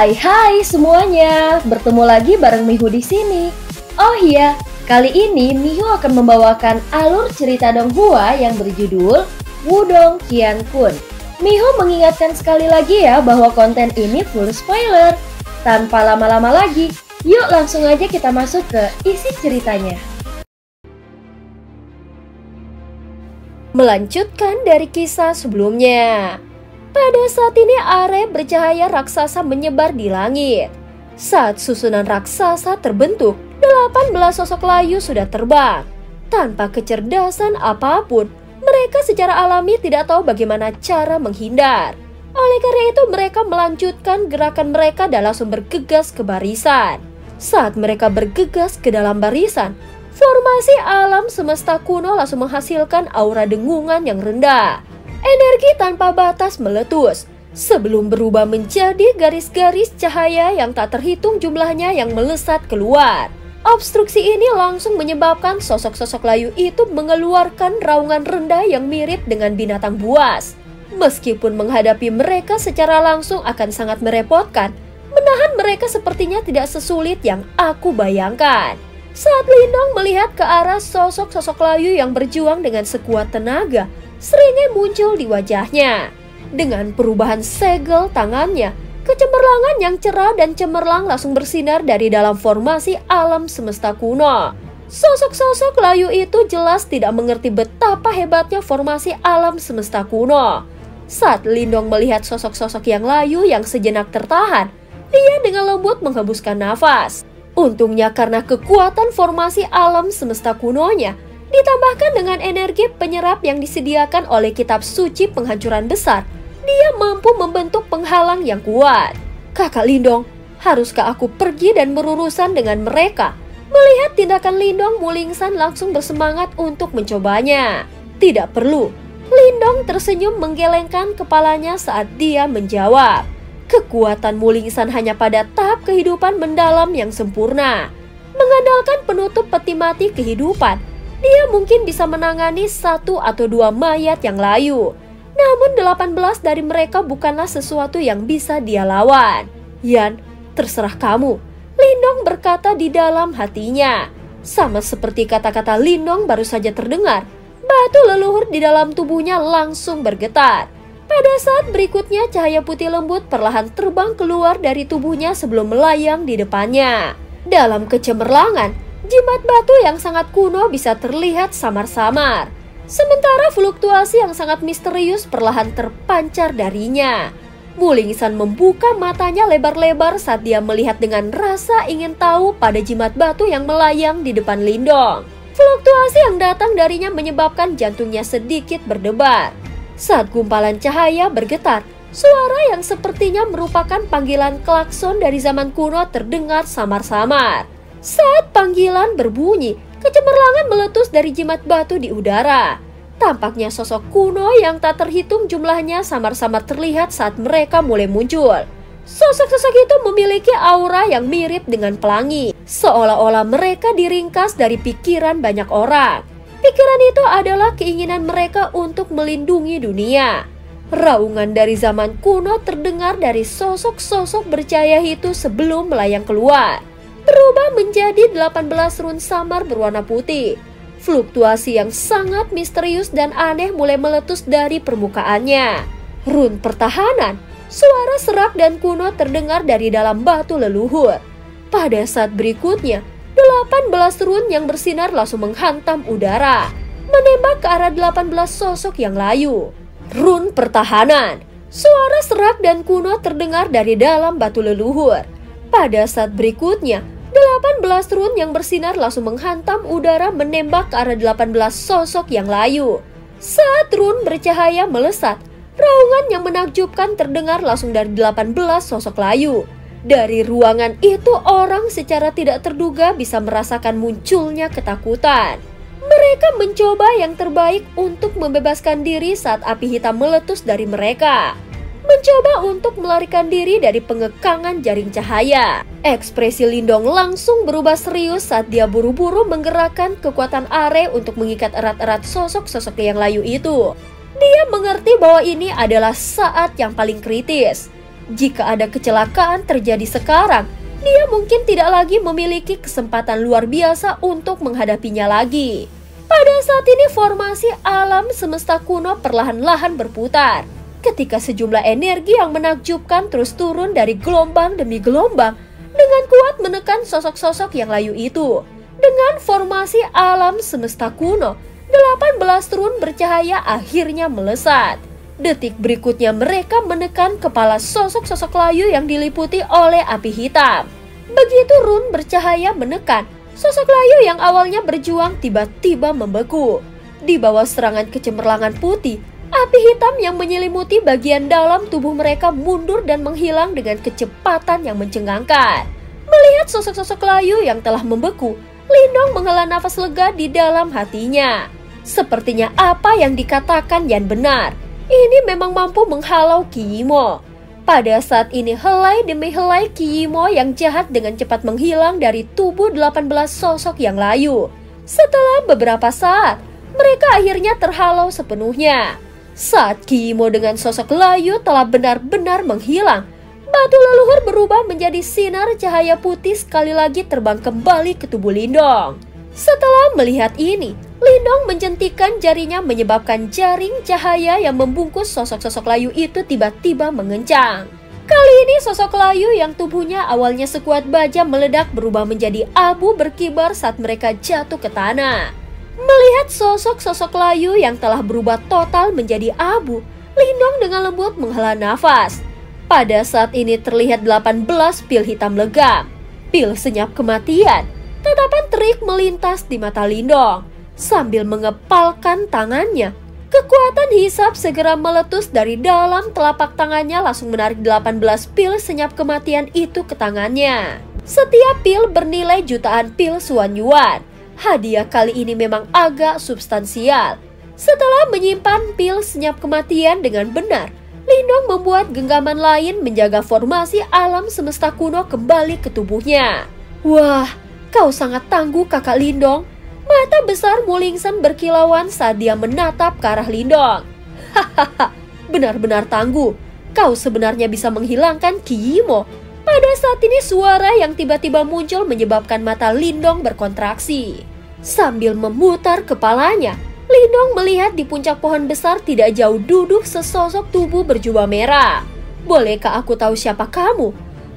Hai semuanya, bertemu lagi bareng Mihu di sini. Oh iya, kali ini Mihu akan membawakan alur cerita Donghua yang berjudul Wudong Qiankun. Mihu mengingatkan sekali lagi ya bahwa konten ini full spoiler. Tanpa lama-lama lagi, yuk langsung aja kita masuk ke isi ceritanya. Melanjutkan dari kisah sebelumnya. Pada saat ini area bercahaya raksasa menyebar di langit. Saat susunan raksasa terbentuk, 18 sosok layu sudah terbang. Tanpa kecerdasan apapun, mereka secara alami tidak tahu bagaimana cara menghindar. Oleh karena itu mereka melanjutkan gerakan mereka dan langsung bergegas ke barisan. Saat mereka bergegas ke dalam barisan, formasi alam semesta kuno langsung menghasilkan aura dengungan yang rendah. Energi tanpa batas meletus, sebelum berubah menjadi garis-garis cahaya yang tak terhitung jumlahnya yang melesat keluar. Obstruksi ini langsung menyebabkan sosok-sosok layu itu mengeluarkan raungan rendah yang mirip dengan binatang buas. Meskipun menghadapi mereka secara langsung akan sangat merepotkan, menahan mereka sepertinya tidak sesulit yang aku bayangkan. Saat Lindong melihat ke arah sosok-sosok layu yang berjuang dengan sekuat tenaga, seringnya muncul di wajahnya. Dengan perubahan segel tangannya, kecemerlangan yang cerah dan cemerlang langsung bersinar dari dalam formasi alam semesta kuno. Sosok-sosok layu itu jelas tidak mengerti betapa hebatnya formasi alam semesta kuno. Saat Lindong melihat sosok-sosok yang layu yang sejenak tertahan, dia dengan lembut menghembuskan nafas. Untungnya karena kekuatan formasi alam semesta kunonya, ditambahkan dengan energi penyerap yang disediakan oleh kitab suci penghancuran besar, dia mampu membentuk penghalang yang kuat. Kakak Lindong, haruskah aku pergi dan berurusan dengan mereka? Melihat tindakan Lindong, Mulingsan langsung bersemangat untuk mencobanya. Tidak perlu. Lindong tersenyum menggelengkan kepalanya saat dia menjawab. Kekuatan Mulingsan hanya pada tahap kehidupan mendalam yang sempurna. Mengandalkan penutup peti mati kehidupan, dia mungkin bisa menangani 1 atau 2 mayat yang layu. Namun 18 dari mereka bukanlah sesuatu yang bisa dia lawan. Yan, terserah kamu, Lindong berkata di dalam hatinya. Sama seperti kata-kata Lindong baru saja terdengar, batu leluhur di dalam tubuhnya langsung bergetar. Pada saat berikutnya cahaya putih lembut perlahan terbang keluar dari tubuhnya sebelum melayang di depannya. Dalam kecemerlangan, jimat batu yang sangat kuno bisa terlihat samar-samar. Sementara fluktuasi yang sangat misterius perlahan terpancar darinya. Mulingsan membuka matanya lebar-lebar saat dia melihat dengan rasa ingin tahu pada jimat batu yang melayang di depan Lindong. Fluktuasi yang datang darinya menyebabkan jantungnya sedikit berdebar. Saat gumpalan cahaya bergetar, suara yang sepertinya merupakan panggilan klakson dari zaman kuno terdengar samar-samar. Saat panggilan berbunyi, kecemerlangan meletus dari jimat batu di udara. Tampaknya sosok kuno yang tak terhitung jumlahnya samar-samar terlihat saat mereka mulai muncul. Sosok-sosok itu memiliki aura yang mirip dengan pelangi, seolah-olah mereka diringkas dari pikiran banyak orang. Pikiran itu adalah keinginan mereka untuk melindungi dunia. Raungan dari zaman kuno terdengar dari sosok-sosok bercahaya itu sebelum melayang keluar, berubah menjadi 18 run samar berwarna putih. Fluktuasi yang sangat misterius dan aneh mulai meletus dari permukaannya. Run pertahanan, suara serak dan kuno terdengar dari dalam batu leluhur. Pada saat berikutnya, 18 run yang bersinar langsung menghantam udara, menembak ke arah 18 sosok yang layu. Run pertahanan, suara serak dan kuno terdengar dari dalam batu leluhur. Pada saat berikutnya, 18 run yang bersinar langsung menghantam udara menembak ke arah 18 sosok yang layu. Saat run bercahaya melesat, raungan yang menakjubkan terdengar langsung dari 18 sosok layu. Dari ruangan itu orang secara tidak terduga bisa merasakan munculnya ketakutan. Mereka mencoba yang terbaik untuk membebaskan diri saat api hitam meletus dari mereka. Mencoba untuk melarikan diri dari pengekangan jaring cahaya. Ekspresi Lindong langsung berubah serius saat dia buru-buru menggerakkan kekuatan Are untuk mengikat erat-erat sosok-sosok yang layu itu. Dia mengerti bahwa ini adalah saat yang paling kritis. Jika ada kecelakaan terjadi sekarang, dia mungkin tidak lagi memiliki kesempatan luar biasa untuk menghadapinya lagi. Pada saat ini formasi alam semesta kuno perlahan-lahan berputar. Ketika sejumlah energi yang menakjubkan terus turun dari gelombang demi gelombang dengan kuat menekan sosok-sosok yang layu itu. Dengan formasi alam semesta kuno, 18 trun bercahaya akhirnya melesat. Detik berikutnya mereka menekan kepala sosok-sosok layu yang diliputi oleh api hitam. Begitu run bercahaya menekan, sosok layu yang awalnya berjuang tiba-tiba membeku. Di bawah serangan kecemerlangan putih, api hitam yang menyelimuti bagian dalam tubuh mereka mundur dan menghilang dengan kecepatan yang mencengangkan. Melihat sosok-sosok layu yang telah membeku, Lindong menghela nafas lega di dalam hatinya. Sepertinya apa yang dikatakan Yan benar. Ini memang mampu menghalau Qi Yimo. Pada saat ini helai demi helai Qi Yimo yang jahat dengan cepat menghilang dari tubuh 18 sosok yang layu. Setelah beberapa saat, mereka akhirnya terhalau sepenuhnya. Saat Qi Yimo dengan sosok layu telah benar-benar menghilang, batu leluhur berubah menjadi sinar cahaya putih sekali lagi terbang kembali ke tubuh Lindong. Setelah melihat ini, Lindong menjentikan jarinya menyebabkan jaring cahaya yang membungkus sosok-sosok layu itu tiba-tiba mengencang. Kali ini sosok layu yang tubuhnya awalnya sekuat baja meledak berubah menjadi abu berkibar saat mereka jatuh ke tanah. Melihat sosok-sosok layu yang telah berubah total menjadi abu, Lindong dengan lembut menghela nafas. Pada saat ini terlihat 18 pil hitam legam, pil senyap kematian. Tatapan terik melintas di mata Lindong. Sambil mengepalkan tangannya, kekuatan hisap segera meletus dari dalam telapak tangannya langsung menarik 18 pil senyap kematian itu ke tangannya. Setiap pil bernilai jutaan pil Suan Yuan. Hadiah kali ini memang agak substansial. Setelah menyimpan pil senyap kematian dengan benar, Lindong membuat genggaman lain menjaga formasi alam semesta kuno kembali ke tubuhnya. Wah, kau sangat tangguh kakak Lindong. Mata besar Mulingsan berkilauan saat dia menatap ke arah Lindong. Hahaha, benar-benar tangguh. Kau sebenarnya bisa menghilangkan Qi Yimo. Pada saat ini suara yang tiba-tiba muncul menyebabkan mata Lindong berkontraksi. Sambil memutar kepalanya, Lindong melihat di puncak pohon besar tidak jauh duduk sesosok tubuh berjubah merah. Bolehkah aku tahu siapa kamu?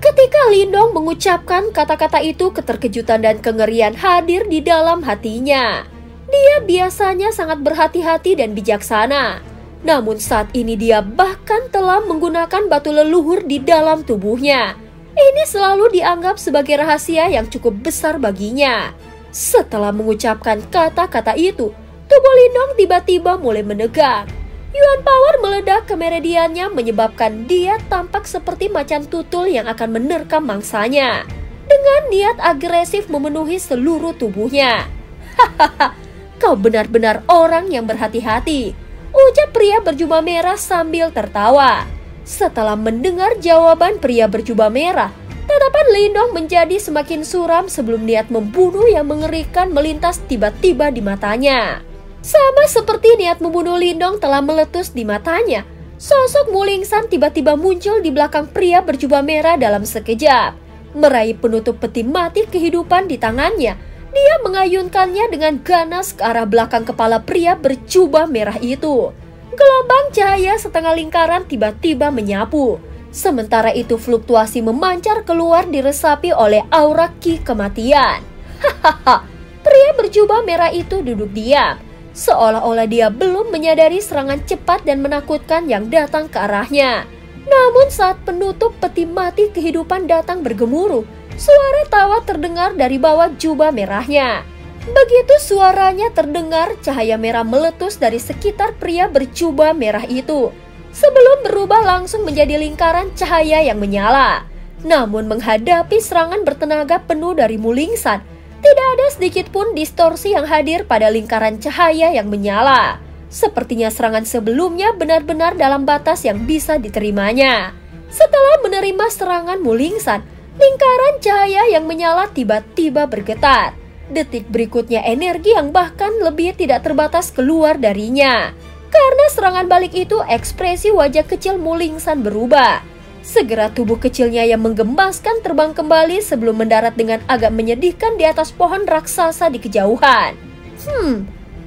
Ketika Lindong mengucapkan kata-kata itu, keterkejutan dan kengerian hadir di dalam hatinya. Dia biasanya sangat berhati-hati dan bijaksana. Namun saat ini dia bahkan telah menggunakan batu leluhur di dalam tubuhnya. Ini selalu dianggap sebagai rahasia yang cukup besar baginya. Setelah mengucapkan kata-kata itu, tubuh Lindong tiba-tiba mulai menegang. Yuan Power meledak ke meridiannya menyebabkan dia tampak seperti macan tutul yang akan menerkam mangsanya. Dengan niat agresif memenuhi seluruh tubuhnya. Hahaha, kau benar-benar orang yang berhati-hati, ucap pria berjubah merah sambil tertawa. Setelah mendengar jawaban pria berjubah merah, tatapan Lindong menjadi semakin suram sebelum niat membunuh yang mengerikan melintas tiba-tiba di matanya. Sama seperti niat membunuh Lindong telah meletus di matanya, sosok Mulingsan tiba-tiba muncul di belakang pria berjubah merah dalam sekejap. Meraih penutup peti mati kehidupan di tangannya, dia mengayunkannya dengan ganas ke arah belakang kepala pria berjubah merah itu. Gelombang cahaya setengah lingkaran tiba-tiba menyapu. Sementara itu fluktuasi memancar keluar diresapi oleh aura Qi kematian. Hahaha, pria berjubah merah itu duduk diam. Seolah-olah dia belum menyadari serangan cepat dan menakutkan yang datang ke arahnya. Namun saat penutup peti mati kehidupan datang bergemuruh, suara tawa terdengar dari bawah jubah merahnya. Begitu suaranya terdengar, cahaya merah meletus dari sekitar pria berjubah merah itu. Sebelum berubah langsung menjadi lingkaran cahaya yang menyala. Namun menghadapi serangan bertenaga penuh dari Mulingsan, tidak ada sedikit pun distorsi yang hadir pada lingkaran cahaya yang menyala. Sepertinya serangan sebelumnya benar-benar dalam batas yang bisa diterimanya. Setelah menerima serangan Mulingsan, lingkaran cahaya yang menyala tiba-tiba bergetar. Detik berikutnya energi yang bahkan lebih tidak terbatas keluar darinya. Karena serangan balik itu, ekspresi wajah kecil Mulingsan berubah. Segera tubuh kecilnya yang menggembaskan terbang kembali sebelum mendarat dengan agak menyedihkan di atas pohon raksasa di kejauhan.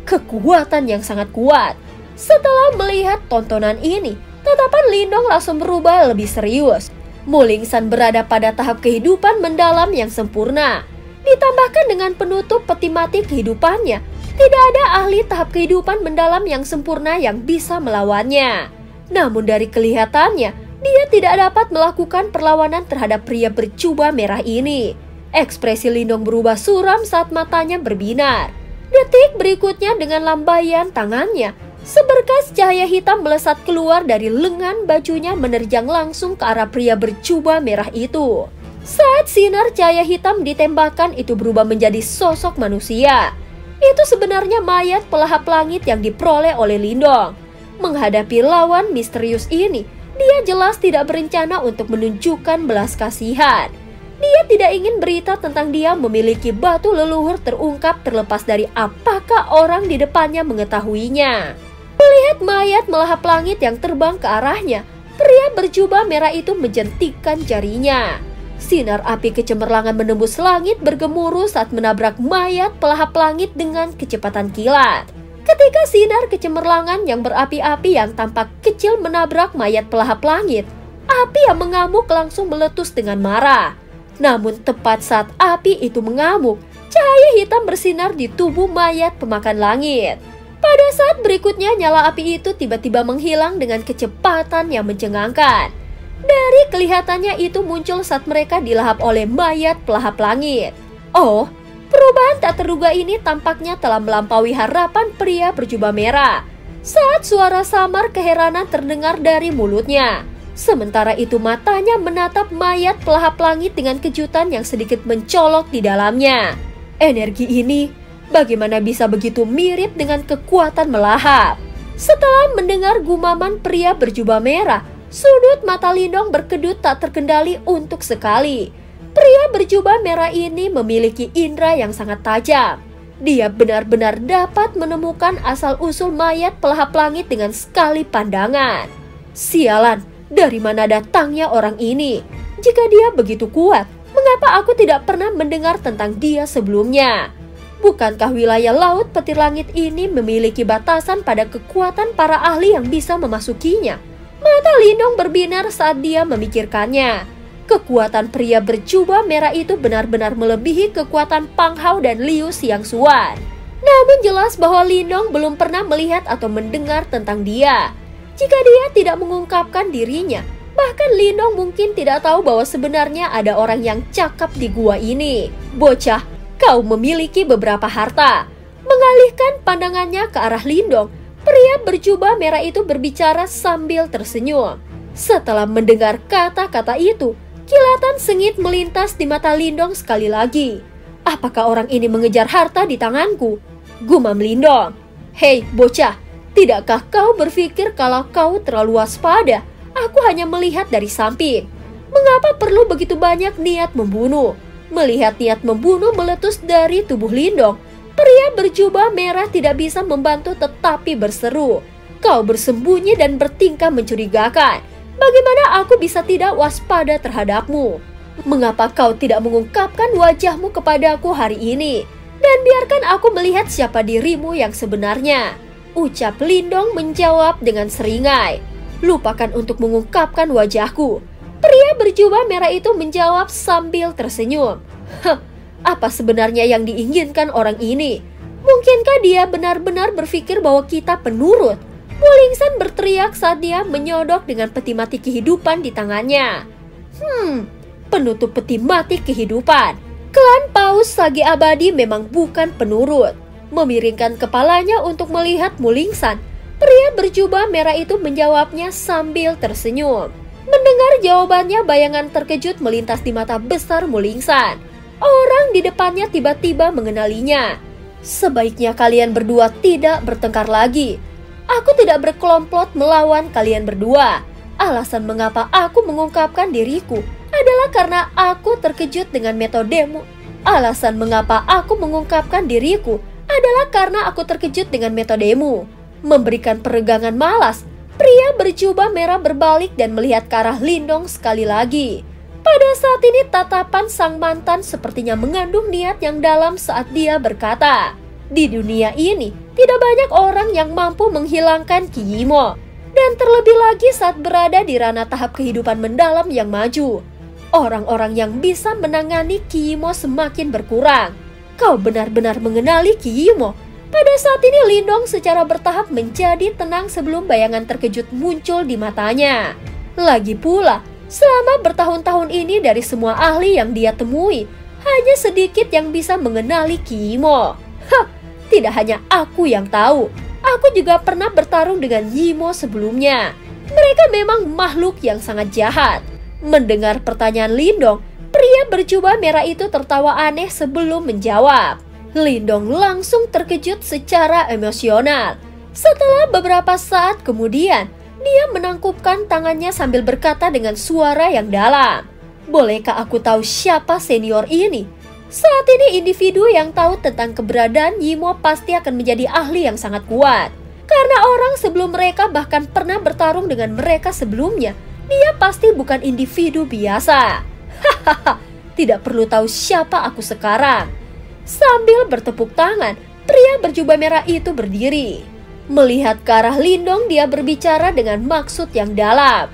Kekuatan yang sangat kuat. Setelah melihat tontonan ini, tatapan Lindong langsung berubah lebih serius. Mulingsan berada pada tahap kehidupan mendalam yang sempurna. Ditambahkan dengan penutup peti mati kehidupannya, tidak ada ahli tahap kehidupan mendalam yang sempurna yang bisa melawannya. Namun dari kelihatannya, dia tidak dapat melakukan perlawanan terhadap pria berjubah merah ini. Ekspresi Lindong berubah suram saat matanya berbinar. Detik berikutnya dengan lambaian tangannya, seberkas cahaya hitam melesat keluar dari lengan bajunya menerjang langsung ke arah pria berjubah merah itu. Saat sinar cahaya hitam ditembakkan itu berubah menjadi sosok manusia. Itu sebenarnya mayat pelahap langit yang diperoleh oleh Lindong. Menghadapi lawan misterius ini, dia jelas tidak berencana untuk menunjukkan belas kasihan. Dia tidak ingin berita tentang dia memiliki batu leluhur terungkap terlepas dari apakah orang di depannya mengetahuinya. Melihat mayat melahap langit yang terbang ke arahnya, pria berjubah merah itu menjentikkan jarinya. Sinar api kecemerlangan menembus langit bergemuruh saat menabrak mayat pelahap langit dengan kecepatan kilat. Ketika sinar kecemerlangan yang berapi-api yang tampak kecil menabrak mayat pelahap langit, api yang mengamuk langsung meletus dengan marah. Namun tepat saat api itu mengamuk, cahaya hitam bersinar di tubuh mayat pemakan langit. Pada saat berikutnya nyala api itu tiba-tiba menghilang dengan kecepatan yang mencengangkan. Dari kelihatannya itu muncul saat mereka dilahap oleh mayat pelahap langit. Oh, perubahan tak terduga ini tampaknya telah melampaui harapan pria berjubah merah. Saat suara samar keheranan terdengar dari mulutnya. Sementara itu matanya menatap mayat pelahap langit dengan kejutan yang sedikit mencolok di dalamnya. Energi ini bagaimana bisa begitu mirip dengan kekuatan melahap? Setelah mendengar gumaman pria berjubah merah, sudut mata Lindong berkedut tak terkendali untuk sekali. Pria berjubah merah ini memiliki indera yang sangat tajam. Dia benar-benar dapat menemukan asal-usul mayat pelahap langit dengan sekali pandangan. Sialan, dari mana datangnya orang ini? Jika dia begitu kuat, mengapa aku tidak pernah mendengar tentang dia sebelumnya? Bukankah wilayah laut petir langit ini memiliki batasan pada kekuatan para ahli yang bisa memasukinya? Mata Lindong berbinar saat dia memikirkannya. Kekuatan pria berjubah merah itu benar-benar melebihi kekuatan Pang Hao dan Liu Xiangxuan. Namun jelas bahwa Lindong belum pernah melihat atau mendengar tentang dia. Jika dia tidak mengungkapkan dirinya, bahkan Lindong mungkin tidak tahu bahwa sebenarnya ada orang yang cakap di gua ini. Bocah, kau memiliki beberapa harta. Mengalihkan pandangannya ke arah Lindong, pria berjubah merah itu berbicara sambil tersenyum. Setelah mendengar kata-kata itu, kilatan sengit melintas di mata Lindong sekali lagi. Apakah orang ini mengejar harta di tanganku? Gumam Lindong. Hei bocah, tidakkah kau berpikir kalau kau terlalu waspada? Aku hanya melihat dari samping. Mengapa perlu begitu banyak niat membunuh? Melihat niat membunuh meletus dari tubuh Lindong, pria berjubah merah tidak bisa membantu tetapi berseru. Kau bersembunyi dan bertingkah mencurigakan. Bagaimana aku bisa tidak waspada terhadapmu? Mengapa kau tidak mengungkapkan wajahmu kepadaku hari ini? Dan biarkan aku melihat siapa dirimu yang sebenarnya. Ucap Lindong menjawab dengan seringai. Lupakan untuk mengungkapkan wajahku. Pria berjubah merah itu menjawab sambil tersenyum. Apa sebenarnya yang diinginkan orang ini? Mungkinkah dia benar-benar berpikir bahwa kita penurut? Mulingsan berteriak saat dia menyodok dengan peti mati kehidupan di tangannya. Penutup peti mati kehidupan. Klan Paus Sage Abadi memang bukan penurut. Memiringkan kepalanya untuk melihat Mulingsan, pria berjubah merah itu menjawabnya sambil tersenyum. Mendengar jawabannya, bayangan terkejut melintas di mata besar Mulingsan. Orang di depannya tiba-tiba mengenalinya. Sebaiknya kalian berdua tidak bertengkar lagi. Aku tidak berkelomplot melawan kalian berdua. Alasan mengapa aku mengungkapkan diriku adalah karena aku terkejut dengan metodemu. Alasan mengapa aku mengungkapkan diriku adalah karena aku terkejut dengan metodemu. Memberikan peregangan malas. Pria berjubah merah berbalik dan melihat ke arah Lindong sekali lagi. Pada saat ini tatapan sang mantan sepertinya mengandung niat yang dalam saat dia berkata, "Di dunia ini tidak banyak orang yang mampu menghilangkan Qi Yimo." Dan terlebih lagi saat berada di ranah tahap kehidupan mendalam yang maju, orang-orang yang bisa menangani Qi Yimo semakin berkurang. Kau benar-benar mengenali Qi Yimo. Pada saat ini Lindong secara bertahap menjadi tenang sebelum bayangan terkejut muncul di matanya. Lagi pula, selama bertahun-tahun ini dari semua ahli yang dia temui, hanya sedikit yang bisa mengenali Qi Yimo. Hah, tidak hanya aku yang tahu. Aku juga pernah bertarung dengan Yimo sebelumnya. Mereka memang makhluk yang sangat jahat. Mendengar pertanyaan Lindong, pria berjubah merah itu tertawa aneh sebelum menjawab. Lindong langsung terkejut secara emosional. Setelah beberapa saat kemudian, dia menangkupkan tangannya sambil berkata dengan suara yang dalam, "Bolehkah aku tahu siapa senior ini?" Saat ini individu yang tahu tentang keberadaan Yimo pasti akan menjadi ahli yang sangat kuat. Karena orang sebelum mereka bahkan pernah bertarung dengan mereka sebelumnya, dia pasti bukan individu biasa. Hahaha, tidak perlu tahu siapa aku sekarang. Sambil bertepuk tangan, pria berjubah merah itu berdiri. Melihat ke arah Lindong, dia berbicara dengan maksud yang dalam.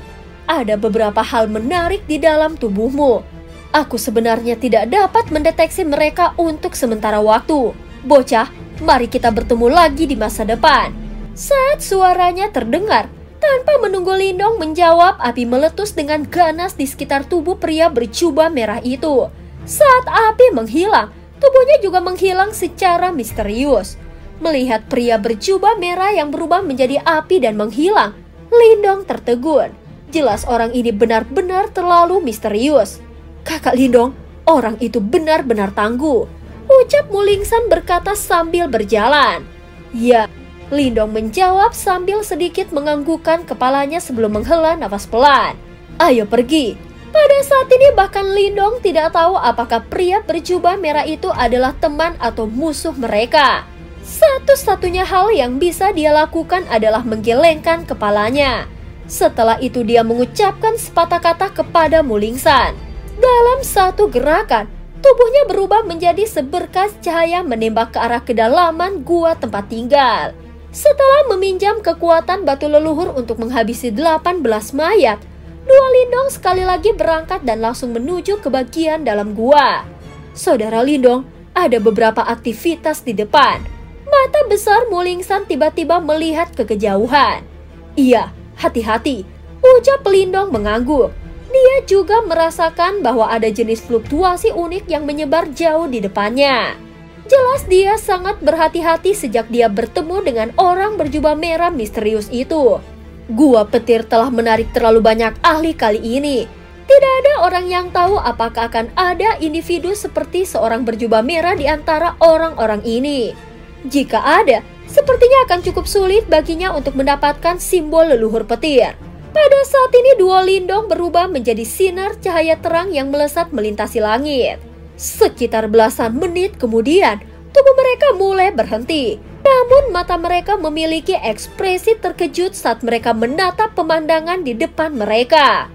Ada beberapa hal menarik di dalam tubuhmu. Aku sebenarnya tidak dapat mendeteksi mereka untuk sementara waktu. Bocah, mari kita bertemu lagi di masa depan. Saat suaranya terdengar, tanpa menunggu Lindong menjawab, api meletus dengan ganas di sekitar tubuh pria berjubah merah itu. Saat api menghilang, tubuhnya juga menghilang secara misterius. Melihat pria berjubah merah yang berubah menjadi api dan menghilang, Lindong tertegun. Jelas orang ini benar-benar terlalu misterius. "Kakak Lindong, orang itu benar-benar tangguh," ucap Mulingsan berkata sambil berjalan. "Ya," Lindong menjawab sambil sedikit menganggukkan kepalanya sebelum menghela nafas pelan. "Ayo pergi." Pada saat ini bahkan Lindong tidak tahu apakah pria berjubah merah itu adalah teman atau musuh mereka. Satu-satunya hal yang bisa dia lakukan adalah menggelengkan kepalanya. Setelah itu dia mengucapkan sepatah kata kepada Mulingsan. Dalam satu gerakan, tubuhnya berubah menjadi seberkas cahaya menembak ke arah kedalaman gua tempat tinggal. Setelah meminjam kekuatan batu leluhur untuk menghabisi 18 mayat, dua Lindong sekali lagi berangkat dan langsung menuju ke bagian dalam gua. "Saudara Lindong, ada beberapa aktivitas di depan." Mata besar Mulingsan tiba-tiba melihat ke kejauhan. "Iya, hati-hati," ucap Lindong mengangguk. Dia juga merasakan bahwa ada jenis fluktuasi unik yang menyebar jauh di depannya. Jelas dia sangat berhati-hati sejak dia bertemu dengan orang berjubah merah misterius itu. Gua petir telah menarik terlalu banyak ahli kali ini. Tidak ada orang yang tahu apakah akan ada individu seperti seorang berjubah merah di antara orang-orang ini. Jika ada, sepertinya akan cukup sulit baginya untuk mendapatkan simbol leluhur petir. Pada saat ini dua Lindong berubah menjadi sinar cahaya terang yang melesat melintasi langit. Sekitar belasan menit kemudian, tubuh mereka mulai berhenti. Namun mata mereka memiliki ekspresi terkejut saat mereka menatap pemandangan di depan mereka.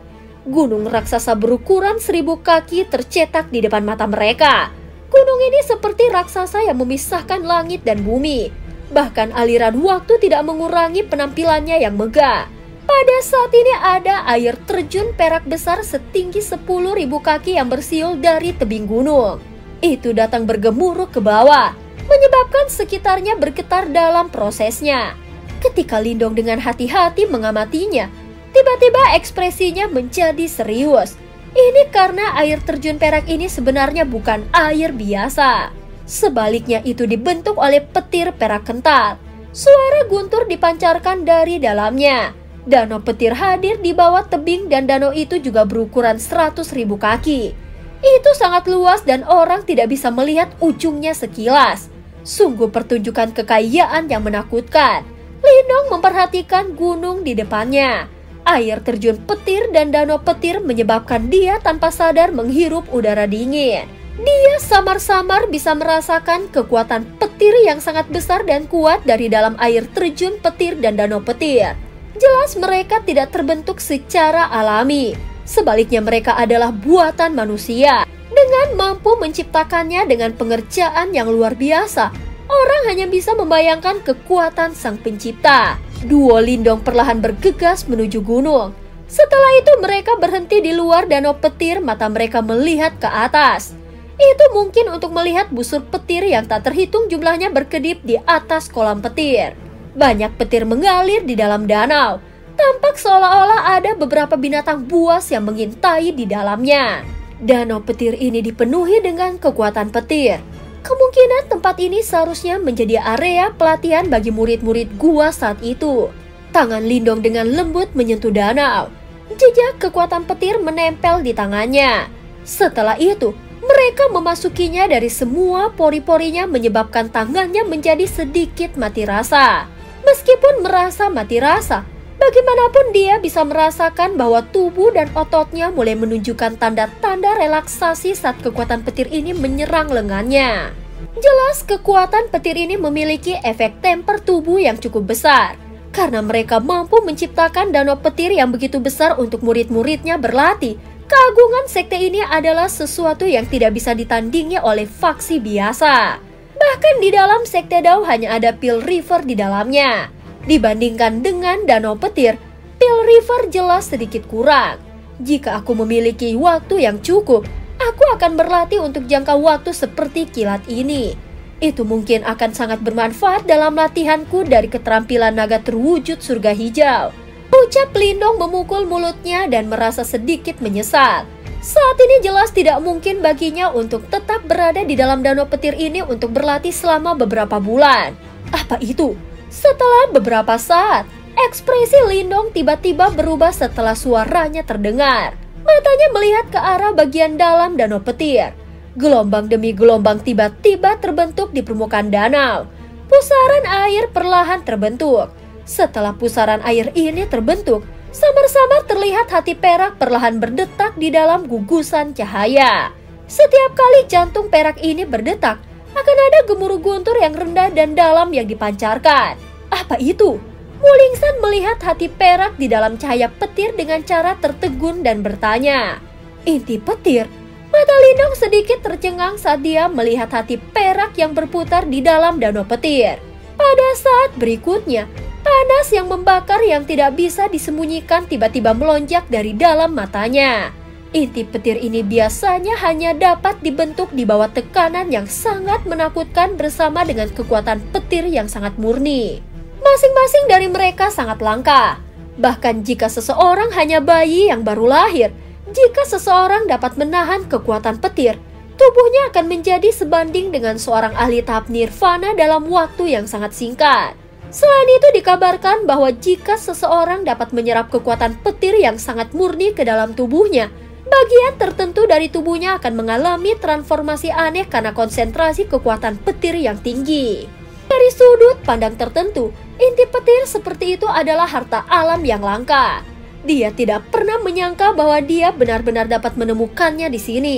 Gunung raksasa berukuran 1000 kaki tercetak di depan mata mereka. Gunung ini seperti raksasa yang memisahkan langit dan bumi. Bahkan aliran waktu tidak mengurangi penampilannya yang megah. Pada saat ini ada air terjun perak besar setinggi 10.000 kaki yang bersiul dari tebing gunung. Itu datang bergemuruh ke bawah, menyebabkan sekitarnya bergetar dalam prosesnya. Ketika Lindong dengan hati-hati mengamatinya, tiba-tiba ekspresinya menjadi serius. Ini karena air terjun perak ini sebenarnya bukan air biasa. Sebaliknya itu dibentuk oleh petir perak kental. Suara guntur dipancarkan dari dalamnya. Danau petir hadir di bawah tebing dan danau itu juga berukuran 100.000 kaki. Itu sangat luas dan orang tidak bisa melihat ujungnya sekilas. Sungguh pertunjukan kekayaan yang menakutkan. Lindong memperhatikan gunung di depannya. Air terjun petir dan danau petir menyebabkan dia tanpa sadar menghirup udara dingin. Dia samar-samar bisa merasakan kekuatan petir yang sangat besar dan kuat dari dalam air terjun petir dan danau petir. Jelas mereka tidak terbentuk secara alami. Sebaliknya mereka adalah buatan manusia. Dengan mampu menciptakannya dengan pengerjaan yang luar biasa, orang hanya bisa membayangkan kekuatan sang pencipta. Duo Lindong perlahan bergegas menuju gunung. Setelah itu mereka berhenti di luar danau petir, mata mereka melihat ke atas. Itu mungkin untuk melihat busur petir yang tak terhitung jumlahnya berkedip di atas kolam petir. Banyak petir mengalir di dalam danau. Tampak seolah-olah ada beberapa binatang buas yang mengintai di dalamnya. Danau petir ini dipenuhi dengan kekuatan petir. Kemungkinan tempat ini seharusnya menjadi area pelatihan bagi murid-murid gua saat itu. Tangan Lindong dengan lembut menyentuh danau. Jejak kekuatan petir menempel di tangannya. Setelah itu, mereka memasukinya dari semua pori-porinya menyebabkan tangannya menjadi sedikit mati rasa. Meskipun merasa mati rasa, bagaimanapun dia bisa merasakan bahwa tubuh dan ototnya mulai menunjukkan tanda-tanda relaksasi saat kekuatan petir ini menyerang lengannya. Jelas kekuatan petir ini memiliki efek temper tubuh yang cukup besar. Karena mereka mampu menciptakan danau petir yang begitu besar untuk murid-muridnya berlatih. Keagungan sekte ini adalah sesuatu yang tidak bisa ditandingi oleh faksi biasa. Bahkan di dalam sekte Dao hanya ada Pil River di dalamnya. Dibandingkan dengan danau petir, Pil River jelas sedikit kurang. Jika aku memiliki waktu yang cukup, aku akan berlatih untuk jangka waktu seperti kilat ini. Itu mungkin akan sangat bermanfaat dalam latihanku dari keterampilan naga terwujud surga hijau. Ucap Lindong memukul mulutnya dan merasa sedikit menyesal. Saat ini jelas tidak mungkin baginya untuk tetap berada di dalam danau petir ini untuk berlatih selama beberapa bulan. Apa itu? Setelah beberapa saat, ekspresi Lindong tiba-tiba berubah setelah suaranya terdengar. Matanya melihat ke arah bagian dalam danau petir. Gelombang demi gelombang tiba-tiba terbentuk di permukaan danau. Pusaran air perlahan terbentuk. Setelah pusaran air ini terbentuk, samar-samar terlihat hati perak perlahan berdetak di dalam gugusan cahaya. Setiap kali jantung perak ini berdetak, akan ada gemuruh guntur yang rendah dan dalam yang dipancarkan. Apa itu? Mulingsan melihat hati perak di dalam cahaya petir dengan cara tertegun dan bertanya, "Inti petir?" Mata Lindong sedikit tercengang saat dia melihat hati perak yang berputar di dalam danau petir. Pada saat berikutnya, panas yang membakar yang tidak bisa disembunyikan tiba-tiba melonjak dari dalam matanya. Inti petir ini biasanya hanya dapat dibentuk di bawah tekanan yang sangat menakutkan bersama dengan kekuatan petir yang sangat murni. Masing-masing dari mereka sangat langka. Bahkan jika seseorang hanya bayi yang baru lahir, jika seseorang dapat menahan kekuatan petir, tubuhnya akan menjadi sebanding dengan seorang ahli tahap nirvana dalam waktu yang sangat singkat. Selain itu dikabarkan bahwa jika seseorang dapat menyerap kekuatan petir yang sangat murni ke dalam tubuhnya, bagian tertentu dari tubuhnya akan mengalami transformasi aneh karena konsentrasi kekuatan petir yang tinggi. Dari sudut pandang tertentu, inti petir seperti itu adalah harta alam yang langka. Dia tidak pernah menyangka bahwa dia benar-benar dapat menemukannya di sini.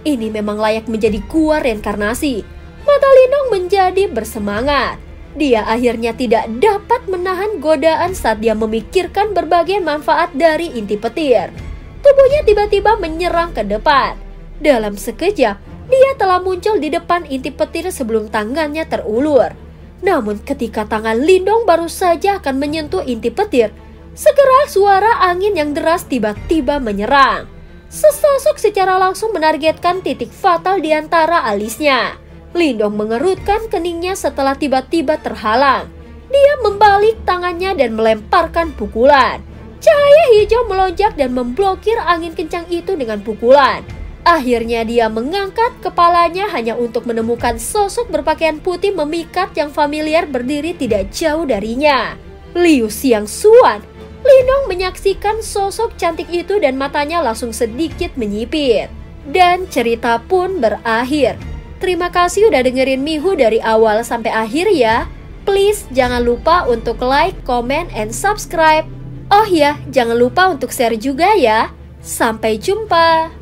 Ini memang layak menjadi gua reinkarnasi. Mata Lindong menjadi bersemangat. Dia akhirnya tidak dapat menahan godaan saat dia memikirkan berbagai manfaat dari inti petir. Tubuhnya tiba-tiba menyerang ke depan. Dalam sekejap, dia telah muncul di depan inti petir sebelum tangannya terulur. Namun ketika tangan Lindong baru saja akan menyentuh inti petir, segera suara angin yang deras tiba-tiba menyerang. Sesosok secara langsung menargetkan titik fatal di antara alisnya. Lindong mengerutkan keningnya setelah tiba-tiba terhalang. Dia membalik tangannya dan melemparkan pukulan. Cahaya hijau melonjak dan memblokir angin kencang itu dengan pukulan. Akhirnya dia mengangkat kepalanya hanya untuk menemukan sosok berpakaian putih memikat yang familiar berdiri tidak jauh darinya. Liu Xiangxuan. Lindong menyaksikan sosok cantik itu dan matanya langsung sedikit menyipit. Dan cerita pun berakhir. Terima kasih udah dengerin Mihu dari awal sampai akhir ya. Please jangan lupa untuk like, comment, and subscribe. Oh ya, jangan lupa untuk share juga ya. Sampai jumpa.